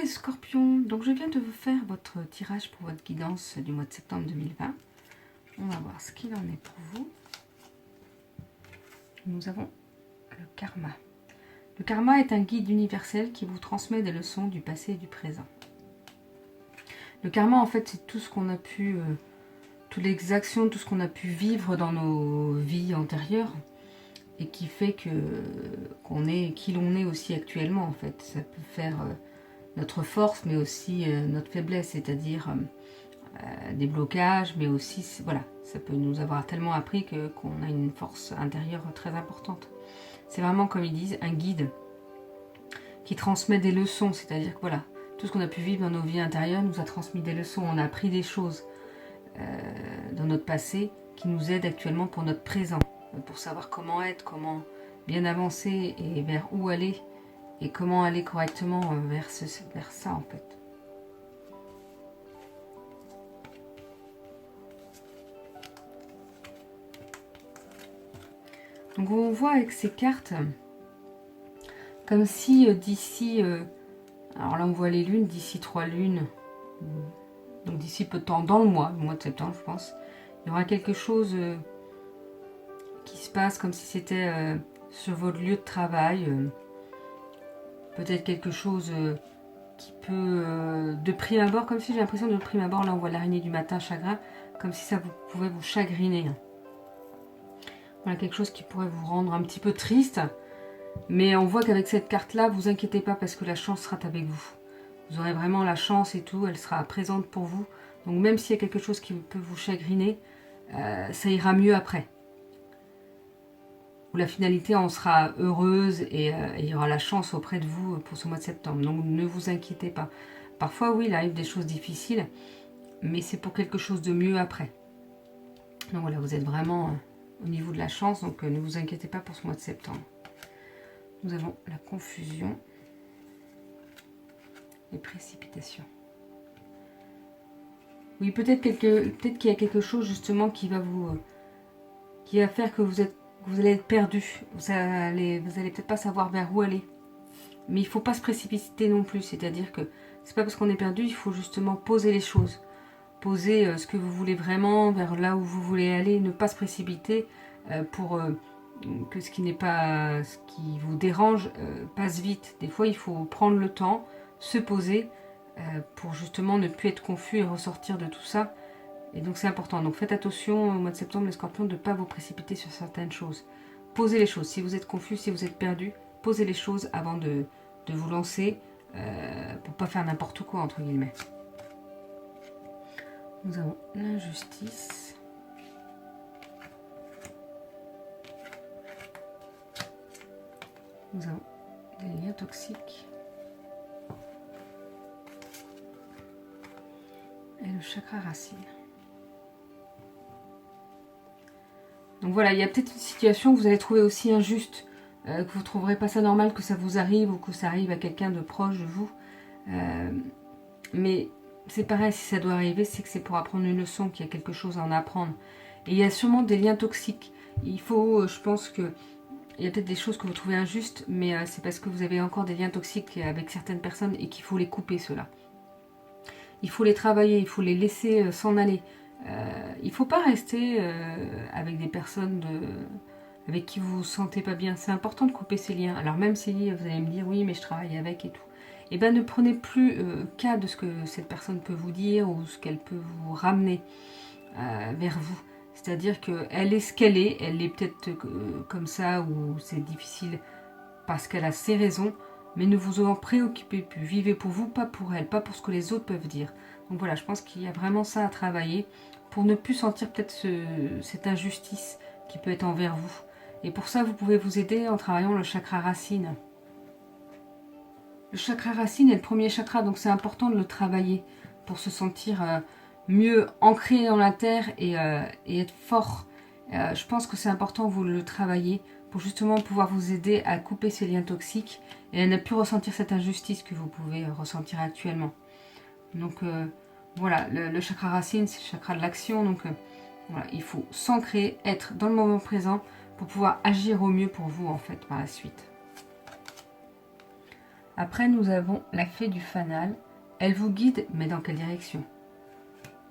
les scorpions, donc je viens de vous faire votre tirage pour votre guidance du mois de septembre 2020. On va voir ce qu'il en est pour vous. Nous avons le karma. Le karma est un guide universel qui vous transmet des leçons du passé et du présent. Le karma, en fait, c'est tout ce qu'on a pu, toutes les actions, tout ce qu'on a pu vivre dans nos vies antérieures et qui fait qu'on est qui l'on est aussi actuellement, en fait. Ça peut faire notre force, mais aussi notre faiblesse, c'est-à-dire des blocages, mais aussi, voilà, ça peut nous avoir tellement appris qu'on a une force intérieure très importante. C'est vraiment, comme ils disent, un guide qui transmet des leçons, c'est-à-dire que voilà, tout ce qu'on a pu vivre dans nos vies intérieures nous a transmis des leçons, on a appris des choses dans notre passé qui nous aident actuellement pour notre présent, pour savoir comment être, comment bien avancer et vers où aller, et comment aller correctement vers ça en fait. Donc on voit avec ces cartes, comme si d'ici, alors là on voit les lunes, d'ici 3 lunes, donc d'ici peu de temps, dans le mois de septembre je pense, il y aura quelque chose qui se passe comme si c'était sur votre lieu de travail, peut-être quelque chose qui peut, de prime abord, comme si j'ai l'impression de prime abord, là on voit l'araignée du matin, chagrin, comme si ça pouvait vous chagriner. Voilà, quelque chose qui pourrait vous rendre un petit peu triste, mais on voit qu'avec cette carte-là, vous inquiétez pas parce que la chance sera avec vous. Vous aurez vraiment la chance et tout, elle sera présente pour vous. Donc même s'il y a quelque chose qui peut vous chagriner, ça ira mieux après. Où la finalité en sera heureuse et il y aura la chance auprès de vous pour ce mois de septembre. Donc ne vous inquiétez pas. Parfois oui, il arrive des choses difficiles, mais c'est pour quelque chose de mieux après. Donc voilà, vous êtes vraiment au niveau de la chance, donc ne vous inquiétez pas pour ce mois de septembre. Nous avons la confusion, les précipitations. Oui, peut-être qu'il y a quelque chose justement qui va faire que vous allez être perdu. Vous allez peut-être pas savoir vers où aller. Mais il ne faut pas se précipiter non plus. C'est-à-dire que c'est pas parce qu'on est perdu, il faut justement poser les choses. Poser ce que vous voulez vraiment, vers là où vous voulez aller, ne pas se précipiter pour que ce qui vous dérange passe vite. Des fois, il faut prendre le temps, se poser pour justement ne plus être confus et ressortir de tout ça. Et donc c'est important. Donc faites attention au mois de septembre, les scorpions, de ne pas vous précipiter sur certaines choses. Posez les choses. Si vous êtes confus, si vous êtes perdu, posez les choses avant de vous lancer pour ne pas faire n'importe quoi, entre guillemets. Nous avons l'injustice. Nous avons des liens toxiques. Et le chakra racine. Donc voilà, il y a peut-être une situation que vous allez trouver aussi injuste, que vous ne trouverez pas ça normal que ça vous arrive ou que ça arrive à quelqu'un de proche de vous. Mais c'est pareil, si ça doit arriver, c'est que c'est pour apprendre une leçon, qu'il y a quelque chose à en apprendre. Et il y a sûrement des liens toxiques. Il faut, je pense que il y a peut-être des choses que vous trouvez injustes, mais c'est parce que vous avez encore des liens toxiques avec certaines personnes et qu'il faut les couper, ceux-là. Il faut les travailler, il faut les laisser s'en aller. Il ne faut pas rester avec des personnes avec qui vous vous sentez pas bien. C'est important de couper ces liens. Alors même si vous allez me dire oui, mais je travaille avec et tout. Et bien ne prenez plus cas de ce que cette personne peut vous dire ou ce qu'elle peut vous ramener vers vous. C'est-à-dire qu'elle est ce qu'elle est. Elle est peut-être comme ça ou c'est difficile parce qu'elle a ses raisons. Mais ne vous en préoccupez plus. Vivez pour vous, pas pour elle, pas pour ce que les autres peuvent dire. Donc voilà, je pense qu'il y a vraiment ça à travailler pour ne plus sentir peut-être cette injustice qui peut être envers vous. Et pour ça, vous pouvez vous aider en travaillant le chakra racine. Le chakra racine est le premier chakra, donc c'est important de le travailler pour se sentir mieux ancré dans la terre et être fort. Je pense que c'est important que vous le travaillez pour justement pouvoir vous aider à couper ces liens toxiques et à ne plus ressentir cette injustice que vous pouvez ressentir actuellement. Donc voilà, le chakra racine, c'est le chakra de l'action, donc voilà, il faut s'ancrer, être dans le moment présent pour pouvoir agir au mieux pour vous en fait par la suite. Après, nous avons la fée du fanal. Elle vous guide, mais dans quelle direction?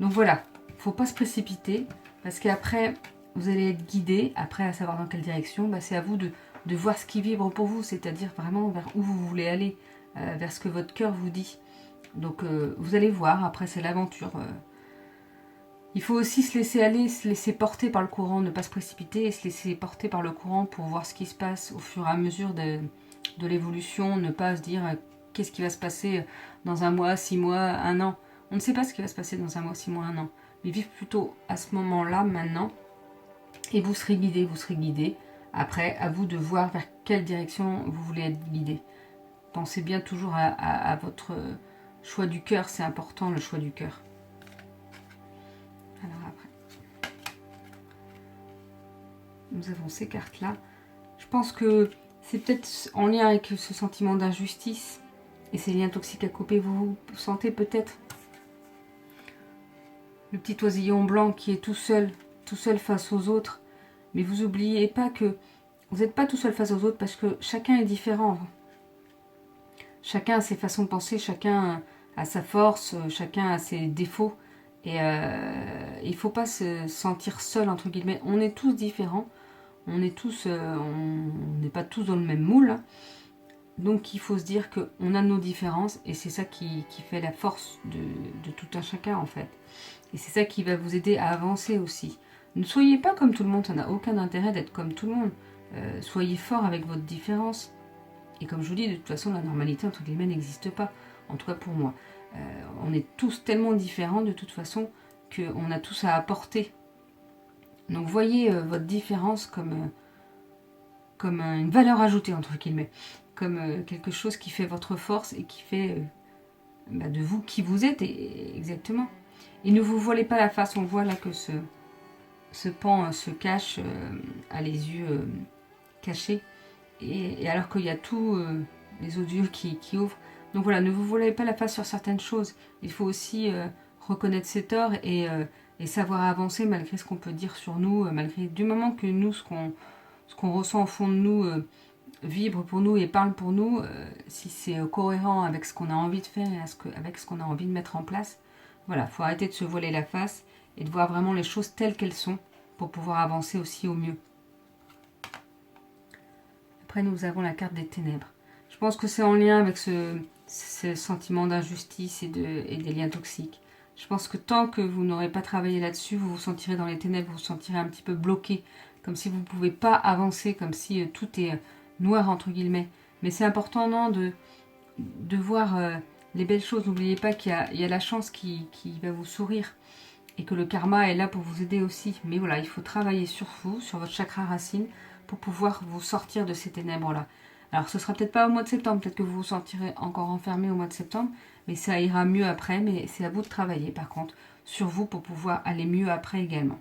Donc voilà, il ne faut pas se précipiter, parce qu'après, vous allez être guidé. Après, à savoir dans quelle direction, bah, c'est à vous de voir ce qui vibre pour vous, c'est-à-dire vraiment vers où vous voulez aller, vers ce que votre cœur vous dit. Donc vous allez voir, après c'est l'aventure. Il faut aussi se laisser aller, se laisser porter par le courant, ne pas se précipiter et se laisser porter par le courant pour voir ce qui se passe au fur et à mesure de l'évolution, ne pas se dire qu'est-ce qui va se passer dans un mois, 6 mois, un an. On ne sait pas ce qui va se passer dans un mois, 6 mois, un an. Mais vivre plutôt à ce moment-là, maintenant, et vous serez guidé, vous serez guidé. Après, à vous de voir vers quelle direction vous voulez être guidé. Pensez bien toujours à votre choix du cœur, c'est important le choix du cœur. Alors après, nous avons ces cartes-là. Je pense que c'est peut-être en lien avec ce sentiment d'injustice et ces liens toxiques à couper. Vous sentez peut-être le petit oisillon blanc qui est tout seul face aux autres. Mais vous n'oubliez pas que vous n'êtes pas tout seul face aux autres parce que chacun est différent. Chacun a ses façons de penser, chacun a sa force, chacun a ses défauts. Et il ne faut pas se sentir seul, entre guillemets. On est tous différents. On n'est pas tous dans le même moule. Donc il faut se dire qu'on a nos différences. Et c'est ça qui fait la force de tout un chacun, en fait. Et c'est ça qui va vous aider à avancer aussi. Ne soyez pas comme tout le monde. Ça n'a aucun intérêt d'être comme tout le monde. Soyez fort avec votre différence. Et comme je vous dis, de toute façon, la normalité, entre guillemets, n'existe pas. En tout cas pour moi. On est tous tellement différents, de toute façon, qu'on a tous à apporter. Donc voyez votre différence comme une valeur ajoutée, entre guillemets. Comme quelque chose qui fait votre force et qui fait de vous qui vous êtes, exactement. Et ne vous voilez pas la face. On voit là que ce pan se cache, a les yeux cachés. Et alors qu'il y a tous les autres yeux qui ouvrent. Donc voilà, ne vous voilez pas la face sur certaines choses. Il faut aussi reconnaître ses torts et savoir avancer malgré ce qu'on peut dire sur nous, malgré du moment que nous, ce qu'on ressent au fond de nous, vibre pour nous et parle pour nous, si c'est cohérent avec ce qu'on a envie de faire et avec ce qu'on a envie de mettre en place. Voilà, il faut arrêter de se voiler la face et de voir vraiment les choses telles qu'elles sont pour pouvoir avancer aussi au mieux. Après, nous avons la carte des ténèbres. Je pense que c'est en lien avec ce sentiment d'injustice et des liens toxiques. Je pense que tant que vous n'aurez pas travaillé là-dessus, vous vous sentirez dans les ténèbres, vous vous sentirez un petit peu bloqué, comme si vous ne pouvez pas avancer, comme si tout est noir, entre guillemets. Mais c'est important, non, de voir les belles choses. N'oubliez pas qu'il y a la chance qui va vous sourire et que le karma est là pour vous aider aussi. Mais voilà, il faut travailler sur vous, sur votre chakra racine, pour pouvoir vous sortir de ces ténèbres-là. Alors ce sera peut-être pas au mois de septembre, peut-être que vous vous sentirez encore enfermé au mois de septembre, mais ça ira mieux après, mais c'est à vous de travailler par contre sur vous pour pouvoir aller mieux après également.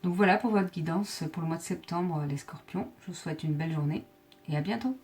Donc voilà pour votre guidance pour le mois de septembre les scorpions, je vous souhaite une belle journée et à bientôt.